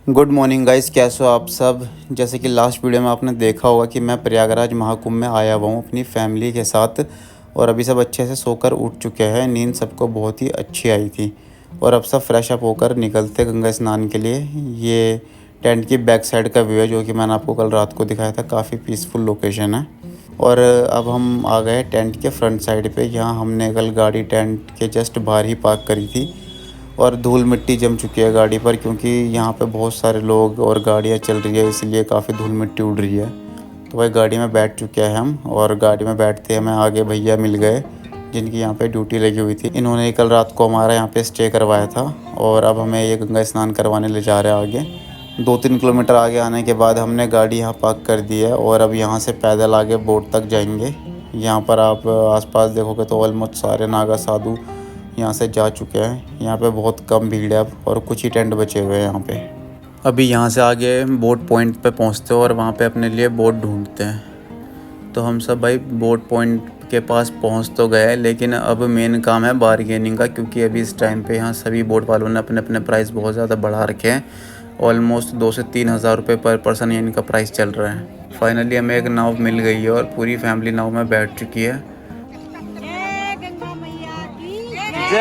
Good morning guys, कैसे हो आप सब। जैसे कि लास्ट वीडियो में आपने देखा होगा कि मैं प्रयागराज महाकुंभ में आया हुआ हूँ अपनी फैमिली के साथ। और अभी सब अच्छे से सोकर उठ चुके हैं, नींद सबको बहुत ही अच्छी आई थी। और अब सब फ्रेश अप होकर निकलते गंगा स्नान के लिए। ये टेंट की बैक साइड का व्यू है जो कि मैंने आपको कल रात को दिखाया था। काफ़ी पीसफुल लोकेशन है। और अब हम आ गए टेंट के फ्रंट साइड पे। यहाँ हमने कल गाड़ी टेंट के जस्ट बाहर ही पार्क करी थी। और धूल मिट्टी जम चुकी है गाड़ी पर, क्योंकि यहाँ पे बहुत सारे लोग और गाड़ियाँ चल रही है, इसलिए काफ़ी धूल मिट्टी उड़ रही है। तो भाई गाड़ी में बैठ चुके हैं हम। और गाड़ी में बैठते हमें आगे भैया मिल गए जिनकी यहाँ पे ड्यूटी लगी हुई थी। इन्होंने कल रात को हमारा यहाँ पे स्टे करवाया था। और अब हमें ये गंगा स्नान करवाने ले जा रहे हैं आगे। 2-3 किलोमीटर आगे आने के बाद हमने गाड़ी यहाँ पार्क कर दी है और अब यहाँ से पैदल आगे बोट तक जाएंगे। यहाँ पर आप आसपास देखोगे तो ऑलमोस्ट सारे नागा साधु यहाँ से जा चुके हैं। यहाँ पे बहुत कम भीड़ है अब, और कुछ ही टेंट बचे हुए हैं यहाँ पे। अभी यहाँ से आगे बोट पॉइंट पे पहुँचते हैं और वहाँ पे अपने लिए बोट ढूंढते हैं। तो हम सब भाई बोट पॉइंट के पास पहुँच तो गए, लेकिन अब मेन काम है बारगेनिंग का, क्योंकि अभी इस टाइम पे यहाँ सभी बोट वालों ने अपने अपने प्राइस बहुत ज़्यादा बढ़ा रखे हैं। ऑलमोस्ट 2 से 3 हज़ार रुपये पर पर्सन इनका प्राइस चल रहा है। फाइनली हमें एक नाव मिल गई है और पूरी फैमिली नाव में बैठ चुकी है। जय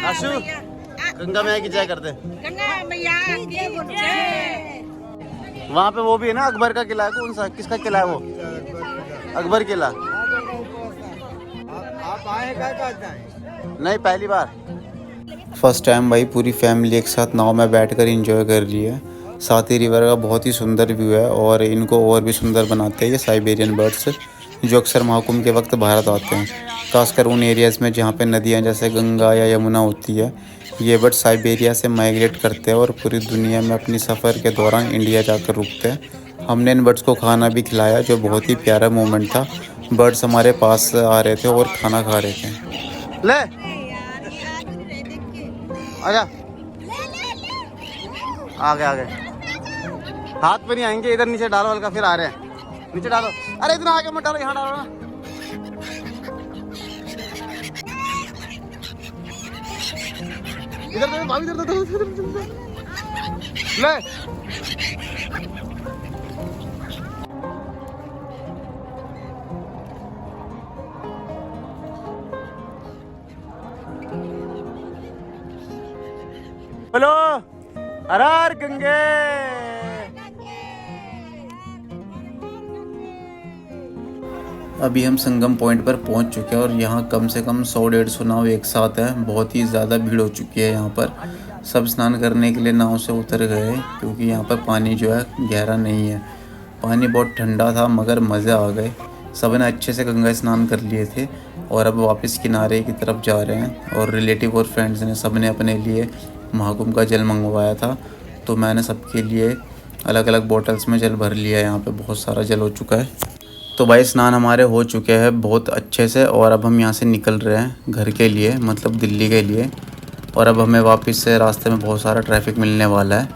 आशु, गंगा मैया की जय करते। गंगा मैया की जय। वहाँ पे वो भी है ना, अकबर का किला है। कौन सा, किसका किला है वो? अकबर किला। आप आए नहीं, पहली बार फर्स्ट टाइम भाई पूरी फैमिली एक साथ नाव में बैठकर एंजॉय कर रही है। साथ ही रिवर का बहुत ही सुंदर व्यू है और इनको और भी सुंदर बनाते हैं ये साइबेरियन बर्ड्स, जो अक्सर महाकुंभ के वक्त भारत आते हैं। खासकर उन एरियाज़ में जहाँ पे नदियाँ जैसे गंगा या यमुना होती है। ये बर्ड साइबेरिया से माइग्रेट करते हैं और पूरी दुनिया में अपनी सफ़र के दौरान इंडिया जाकर रुकते हैं। हमने इन बर्ड्स को खाना भी खिलाया, जो बहुत ही प्यारा मोमेंट था। बर्ड्स हमारे पास आ रहे थे और खाना खा रहे थे। ले आजा, आगे हाथ पे नहीं आएंगे, इधर नीचे डालो हल्का, फिर आ रहे हैं। नीचे डालो, अरे इतना आगे मत डालो, यहाँ डालो ना। इधर दो भाभी, इधर दो। ले बोलो हर हर गंगे। अभी हम संगम पॉइंट पर पहुंच चुके हैं और यहाँ कम से कम 100-150 नाव एक साथ है। बहुत ही ज़्यादा भीड़ हो चुकी है यहाँ पर। सब स्नान करने के लिए नाव से उतर गए, क्योंकि यहाँ पर पानी जो है गहरा नहीं है। पानी बहुत ठंडा था मगर मज़े आ गए। सब ने अच्छे से गंगा स्नान कर लिए थे और अब वापस किनारे की तरफ जा रहे हैं। और रिलेटिव और फ्रेंड्स ने सब ने अपने लिए महाकुंभ का जल मंगवाया था, तो मैंने सबके लिए अलग अलग बोतल्स में जल भर लिया। यहाँ पे बहुत सारा जल हो चुका है। तो भाई स्नान हमारे हो चुके हैं बहुत अच्छे से, और अब हम यहाँ से निकल रहे हैं घर के लिए, मतलब दिल्ली के लिए। और अब हमें वापस से रास्ते में बहुत सारा ट्रैफिक मिलने वाला है।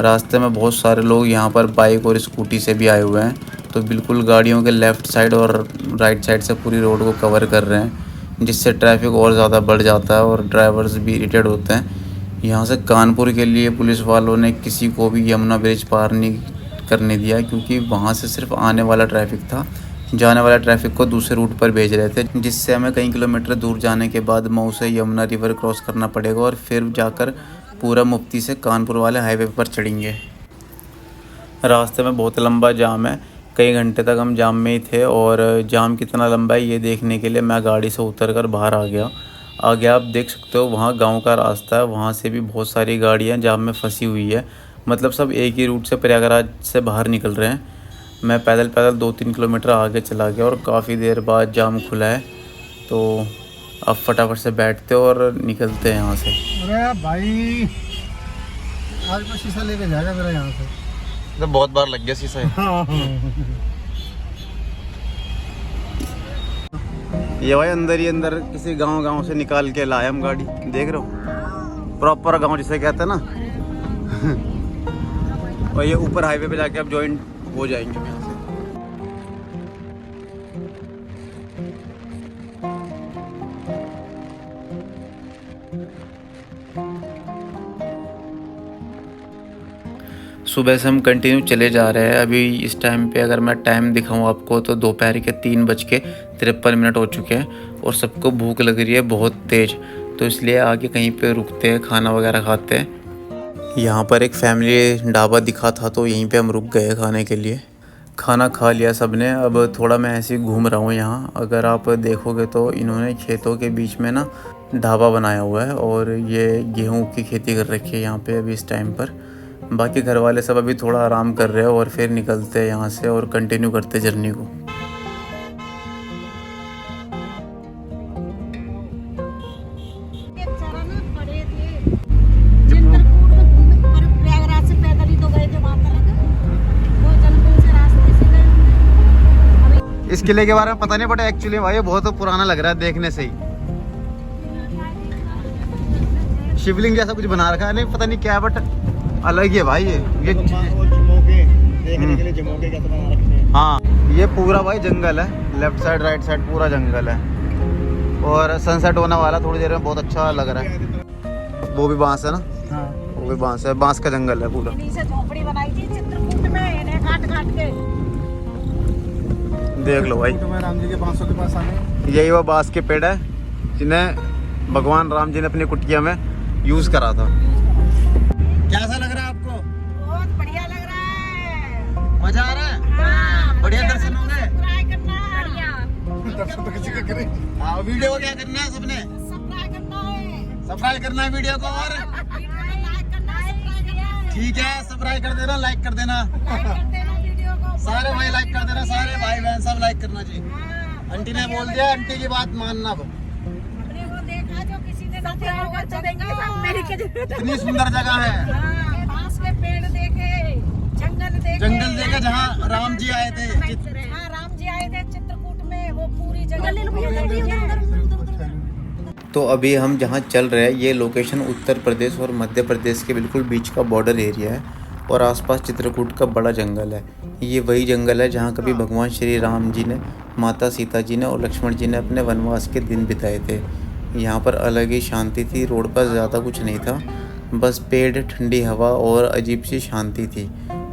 रास्ते में बहुत सारे लोग यहाँ पर बाइक और स्कूटी से भी आए हुए हैं, तो बिल्कुल गाड़ियों के लेफ़्ट साइड और राइट साइड से पूरी रोड को कवर कर रहे हैं, जिससे ट्रैफिक और ज़्यादा बढ़ जाता है और ड्राइवर्स भी इरिटेट होते हैं। यहाँ से कानपुर के लिए पुलिस वालों ने किसी को भी यमुना ब्रिज पार नहीं करने दिया, क्योंकि वहाँ से सिर्फ आने वाला ट्रैफिक था। जाने वाला ट्रैफिक को दूसरे रूट पर भेज रहे थे, जिससे हमें कई किलोमीटर दूर जाने के बाद मऊ से यमुना रिवर क्रॉस करना पड़ेगा और फिर जाकर पूरा मुफ्ती से कानपुर वाले हाईवे पर चढ़ेंगे। रास्ते में बहुत लंबा जाम है, कई घंटे तक हम जाम में ही थे। और जाम कितना लंबा है ये देखने के लिए मैं गाड़ी से उतरकर बाहर आ गया। आगे आप देख सकते हो वहाँ गांव का रास्ता है, वहाँ से भी बहुत सारी गाड़ियाँ जाम में फंसी हुई है। मतलब सब एक ही रूट से प्रयागराज से बाहर निकल रहे हैं। मैं पैदल 2-3 किलोमीटर आगे चला गया और काफ़ी देर बाद जाम खुला है। तो अब फटाफट से बैठते और निकलते हैं यहाँ से। अरे भाई आज मैं शीशा लेके जाएगा मेरा यहाँ से, तो बहुत बार लग गया शीशा। ये भाई अंदर ही अंदर किसी गांव से निकाल के लाए हम गाड़ी, देख रहे हो, प्रॉपर गांव जिसे कहते हैं ना। और ये ऊपर हाईवे पे जाके अब ज्वाइन हो जाएंगे यहाँ से। सुबह से हम कंटिन्यू चले जा रहे हैं। अभी इस टाइम पे अगर मैं टाइम दिखाऊं आपको तो दोपहर के 3:53 हो चुके हैं और सबको भूख लग रही है बहुत तेज़, तो इसलिए आगे कहीं पे रुकते हैं, खाना वगैरह खाते हैं। यहाँ पर एक फैमिली ढाबा दिखा था तो यहीं पे हम रुक गए खाने के लिए। खाना खा लिया सबने, अब थोड़ा मैं ऐसे ही घूम रहा हूँ यहाँ। अगर आप देखोगे तो इन्होंने खेतों के बीच में ना ढाबा बनाया हुआ है और ये गेहूँ की खेती कर रखी है यहाँ पे अभी इस टाइम पर। बाकी घर वाले सब अभी थोड़ा आराम कर रहे हैं और फिर निकलते हैं यहाँ से और कंटिन्यू करते जर्नी को। इस किले के बारे में पता नहीं, बट एक्चुअली भाई बहुत पुराना लग रहा है देखने से ही। शिवलिंग जैसा कुछ बना रखा है, नहीं पता नहीं क्या है, बट अलग ही है भाई ये देखने के लिए जमोके कैसे बना रखे हैं। हाँ, ये पूरा भाई जंगल है, लेफ्ट साइड राइट साइड पूरा जंगल है और सनसेट होने वाला थोड़ी देर में, बहुत अच्छा लग रहा है। वो भी बांस है ना? हाँ, वो भी बांस है, बांस का जंगल है पूरा। झोपड़ी बनाई थी चित्रकूट में, इन्हें काट के देख लो भाई, राम जी के बांसों के पास आने। यही वो बांस के पेड़ है जिन्हें भगवान राम जी ने अपनी कुटिया में यूज करा था। कैसा लग रहा है आपको? बहुत बढ़िया लग रहा है, मजा आ रहा है। हाँ, बढ़िया दर्शन होंगे। सब्सक्राइब करना, बढ़िया दर्शन तो किसी का करे। हाँ, वीडियो को क्या करना है सबने? सब्सक्राइब करना है, सब्सक्राइब करना है वीडियो को, और लाइक करना है। ठीक है, सब्सक्राइब कर देना, लाइक कर देना, वीडियो को सारे भाई लाइक कर देना, सारे भाई बहन सब लाइक करना जी। आंटी ने बोल दिया, आंटी की बात मानना। हमने वो देखा जो किसी ने सब्सक्राइब कर देंगे, सब मेरे के इतनी सुंदर जगह है। बांस के पेड़ देखे, जंगल देखे जहाँ राम जी आए थे। हाँ, राम जी आए थे चित्रकूट में, वो पूरी जगह। तो अभी हम जहाँ चल रहे हैं ये लोकेशन उत्तर प्रदेश और मध्य प्रदेश के बिल्कुल बीच का बॉर्डर एरिया है और आसपास चित्रकूट का बड़ा जंगल है। ये वही जंगल है जहाँ कभी भगवान श्री राम जी ने, माता सीता जी ने और लक्ष्मण जी ने अपने वनवास के दिन बिताए थे। यहाँ पर अलग ही शांति थी, रोड पर ज़्यादा कुछ नहीं था, बस पेड़, ठंडी हवा और अजीब सी शांति थी।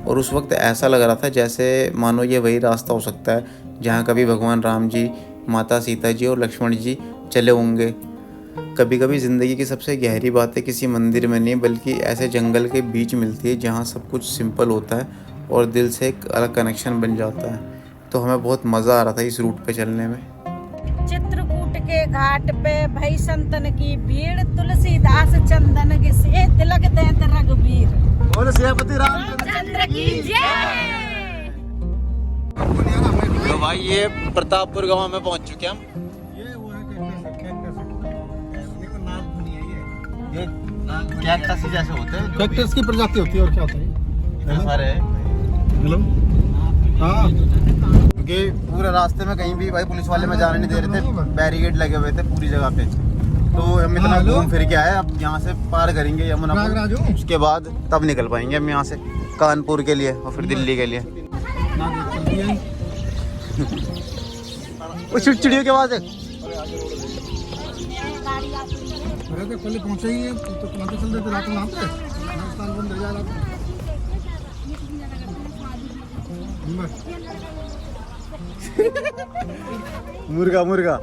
और उस वक्त ऐसा लग रहा था जैसे मानो ये वही रास्ता हो सकता है जहाँ कभी भगवान राम जी, माता सीता जी और लक्ष्मण जी चले होंगे। कभी कभी ज़िंदगी की सबसे गहरी बातें किसी मंदिर में नहीं बल्कि ऐसे जंगल के बीच मिलती है जहाँ सब कुछ सिंपल होता है और दिल से एक अलग कनेक्शन बन जाता है। तो हमें बहुत मज़ा आ रहा था इस रूट पे चलने में। चित्रकूट के घाट पे भई संतन की भीड़, तुलसीदास चंदन से तिलक देत रघुवीर। बोलो सियापति रामचंद्र की जय। तो भाई ये प्रतापपुर गांव में पहुंच चुके हम। ये कैक्टस ही जैसे होते हैं, कैक्टस की प्रजाति होती है और क्या होता है सारे। हेलो, हाँ, क्योंकि पूरे रास्ते में कहीं भी भाई पुलिस वाले में जाने नहीं दे रहे थे, बैरिकेड लगे हुए थे पूरी जगह पे। तो हम इतना घूम फिर के आए, अब यहाँ से पार करेंगे यमुनापुर, उसके बाद तब निकल पाएंगे हम यहाँ से कानपुर के लिए और फिर दिल्ली के लिए। वो चिड़चिड़ियों के आवाज़ है। पहले पहुंचे ही तो चल देते रात में, बंद हो जाएगा। मुर्गा मुर्गा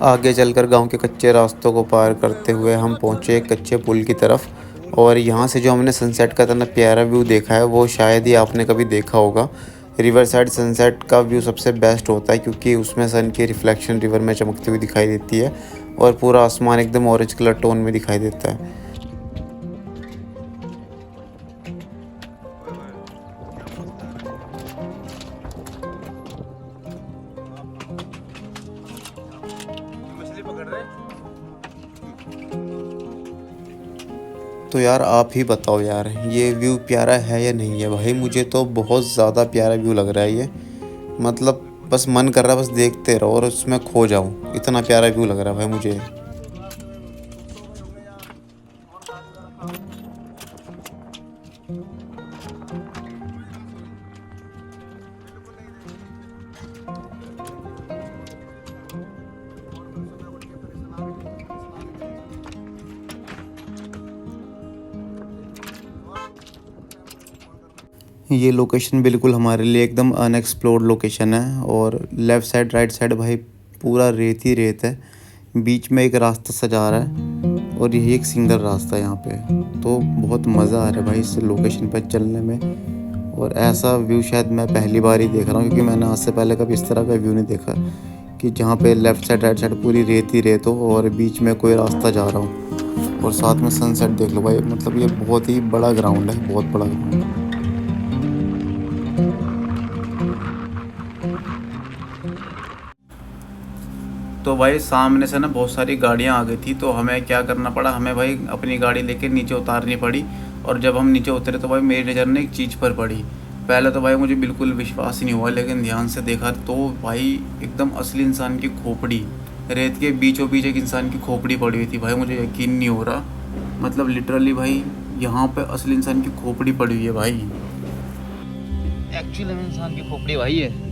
आगे चलकर गांव के कच्चे रास्तों को पार करते हुए हम पहुंचे एक कच्चे पुल की तरफ और यहाँ से जो हमने सनसेट का इतना प्यारा व्यू देखा है वो शायद ही आपने कभी देखा होगा। रिवर साइड सनसेट का व्यू सबसे बेस्ट होता है क्योंकि उसमें सन की रिफ्लेक्शन रिवर में चमकती हुई दिखाई देती है और पूरा आसमान एकदम ऑरेंज कलर टोन में दिखाई देता है। तो यार आप ही बताओ यार, ये व्यू प्यारा है या नहीं है? भाई मुझे तो बहुत ज़्यादा प्यारा व्यू लग रहा है ये, मतलब बस मन कर रहा है बस देखते रहो और उसमें खो जाऊं, इतना प्यारा व्यू लग रहा है भाई मुझे। ये लोकेशन बिल्कुल हमारे लिए एकदम अनएक्सप्लोर्ड लोकेशन है और लेफ़्ट साइड राइट साइड भाई पूरा रेत ही रेत है। बीच में एक रास्ता सा जा रहा है और यही एक सिंगल रास्ता है यहाँ पे। तो बहुत मज़ा आ रहा है भाई इस लोकेशन पर चलने में। और ऐसा व्यू शायद मैं पहली बार ही देख रहा हूँ, क्योंकि मैंने आज से पहले कभी इस तरह का व्यू नहीं देखा कि जहाँ पे लेफ़्ट साइड राइट साइड पूरी रेत ही रेत हो और बीच में कोई रास्ता जा रहा हो और साथ में सनसेट देख लो भाई। मतलब ये बहुत ही बड़ा ग्राउंड है, बहुत बड़ा ग्राउंड है। तो भाई सामने से ना बहुत सारी गाड़ियाँ आ गई थी, तो हमें क्या करना पड़ा, हमें भाई अपनी गाड़ी लेके नीचे उतारनी पड़ी। और जब हम नीचे उतरे तो भाई मेरी नज़र ने एक चीज़ पर पड़ी। पहले तो भाई मुझे बिल्कुल विश्वास ही नहीं हुआ, लेकिन ध्यान से देखा तो भाई एकदम असली इंसान की खोपड़ी, रेत के बीचों बीच एक इंसान की खोपड़ी पड़ी हुई थी। भाई मुझे यकीन नहीं हो रहा, मतलब लिटरली भाई यहाँ पे असली इंसान की खोपड़ी पड़ी हुई है भाई। एक्चुअली में इंसान की खोपड़ी भाई है।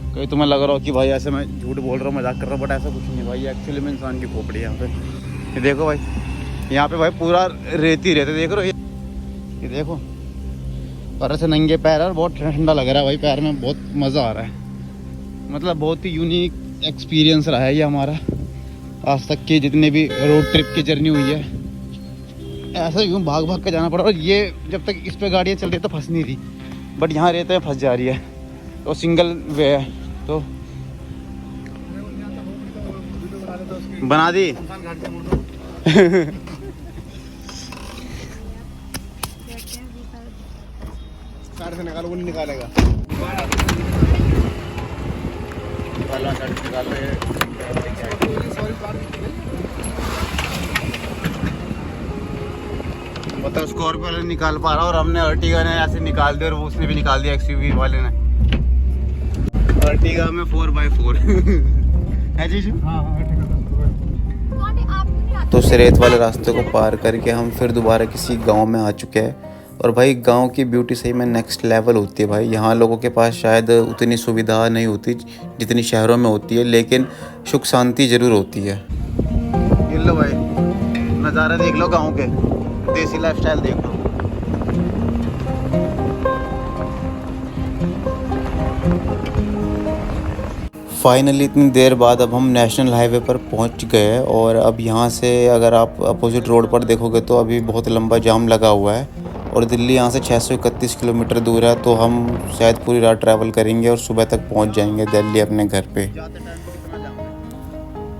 कहीं तुम्हें लग रहा हो कि भाई ऐसे मैं झूठ बोल रहा हूँ, मजाक कर रहा हूँ, बट ऐसा कुछ नहीं भाई, एक्चुअली में इंसान की खोपड़ी है यहाँ पे। ये देखो भाई, यहाँ पे भाई पूरा रेती रहते, देख रहे हो ये देखो, पर ऐसे नंगे पैर है, बहुत ठंडा लग रहा है भाई पैर में, बहुत मज़ा आ रहा है। मतलब बहुत ही यूनिक एक्सपीरियंस रहा है ये हमारा आज तक की जितने भी रोड ट्रिप की जर्नी हुई है। ऐसा यूँ भाग भाग के जाना पड़ा, और ये जब तक इस पे गाड़ियाँ चल रही तो फंस नहीं रही, बट यहाँ रेत में फंस जा रही है। तो सिंगल वे है तो बना दी। से निकालो, वो नहीं निकालेगा। मतलब स्कॉर्पियो वाले निकाल पा रहा और हमने अर्टिगा ने ऐसे निकाल दिया, और उसने भी निकाल दिया एक्सयूवी वाले ने। अर्टिगा में 4x4 है जीजू। तो उस रेत वाले रास्ते को पार करके हम फिर दोबारा किसी गांव में आ चुके हैं। और भाई गांव की ब्यूटी सही में नेक्स्ट लेवल होती है भाई। यहाँ लोगों के पास शायद उतनी सुविधा नहीं होती जितनी शहरों में होती है, लेकिन सुख शांति ज़रूर होती है। ये लो भाई नज़ारा देख लो गांव के, देसी लाइफस्टाइल देख लो। फाइनली इतनी देर बाद अब हम नेशनल हाईवे पर पहुंच गए। और अब यहाँ से अगर आप अपोजिट रोड पर देखोगे तो अभी बहुत लंबा जाम लगा हुआ है, और दिल्ली यहाँ से 631 किलोमीटर दूर है। तो हम शायद पूरी रात ट्रैवल करेंगे और सुबह तक पहुँच जाएंगे दिल्ली अपने घर पे।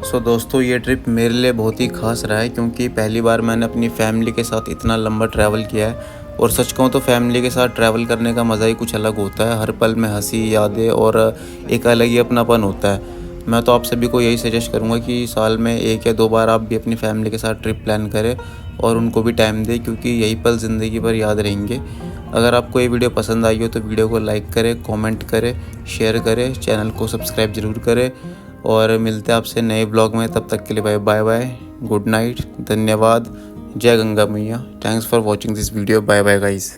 सो दोस्तों, ये ट्रिप मेरे लिए बहुत ही ख़ास रहा है, क्योंकि पहली बार मैंने अपनी फैमिली के साथ इतना लंबा ट्रैवल किया है। और सच कहूँ तो फैमिली के साथ ट्रैवल करने का मज़ा ही कुछ अलग होता है। हर पल में हंसी, यादें और एक अलग ही अपनापन होता है। मैं तो आप सभी को यही सजेस्ट करूँगा कि साल में 1 या 2 बार आप भी अपनी फैमिली के साथ ट्रिप प्लान करें और उनको भी टाइम दें, क्योंकि यही पल ज़िंदगी भर याद रहेंगे। अगर आपको ये वीडियो पसंद आई हो तो वीडियो को लाइक करें, कमेंट करें, शेयर करें, चैनल को सब्सक्राइब ज़रूर करें। और मिलते हैं आपसे नए ब्लॉग में, तब तक के लिए बाय बाय, गुड नाइट, धन्यवाद, जय गंगा मैया। Thanks for watching this video, bye bye guys.